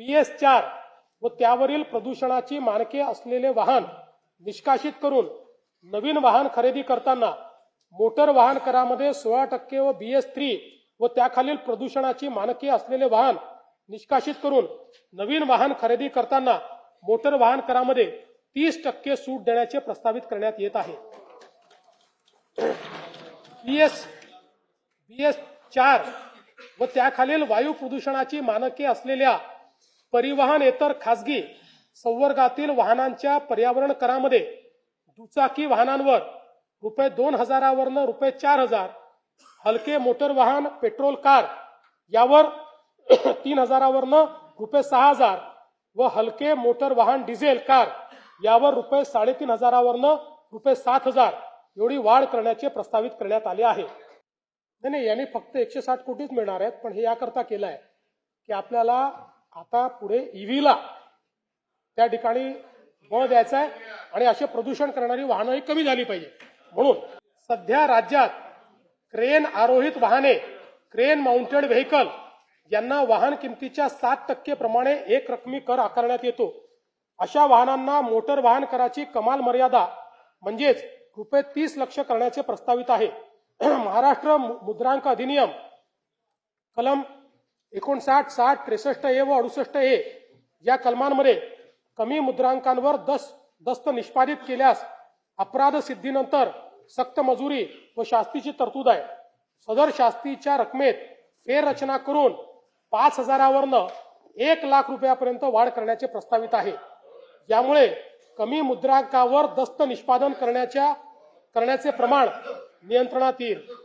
BS4 व त्यावरील प्रदूषणाची मानके असलेले वाहन निष्कासित करून नवीन वाहन खरेदी करताना मोटर वाहन करामध्ये 16% व BS3 व त्याखालील प्रदूषणाची मानके असलेले वाहन निष्कासित करून नवीन वाहन खरेदी करताना मोटर वाहन करामध्ये 30% सूट देण्याचे प्रस्तावित करण्यात येत आहे। BS4 व त्याखालील वायू प्रदूषणाची मानके असलेल्या परिवहनेतर खासगी संवर्गातील वाहनांच्या पर्यावरण करामध्ये दुचाकी वाहनांवर ₹2000 वरनं ₹4000, हलके मोटर वाहन पेट्रोल कार यावर 3000 वरनं ₹6000 व हलके मोटर वाहन डिझेल कार यावर ₹3500 वरनं ₹7000 एवढी वाढ करण्याचे प्रस्तावित करण्यात आले आहे। नाही, याने फक्त 160 कोटीच मिळणार आहेत, पण हे याकरता केलं आहे की आपल्याला आता पुढे ईव्हीला त्या ठिकाणी बळ द्यायचा आहे आणि असे प्रदूषण करणारी वाहनंही कमी झाली पाहिजे। म्हणून सध्या राज्यात क्रेन आरोहित वाहने, क्रेन माउंटेड व्हेकल यांना वाहन किमतीच्या 7% प्रमाणे एक रकमी कर आकारण्यात येतो। अशा वाहनांना मोटर वाहन कराची कमाल मर्यादा म्हणजेच ₹30 लाख करण्याचे प्रस्तावित आहे। महाराष्ट्र मुद्रांक अधिनियम कलम 59, 60, 63A व 68A या कलमांमध्ये कमी मुद्रांकांवर दस्त निष्पादित केल्यास अपराध सिद्धीनंतर सक्त मजुरी व शास्तीची तरतूद आहे। सदर शास्तीच्या रकमेत फेररचना करून 5000 वरनं 1 लाख रुपयापर्यंत वाढ करण्याचे प्रस्तावित आहे। यामुळे कमी मुद्रांकावर दस्त निष्पादन करण्याचे प्रमाण नियंत्रणात येईल।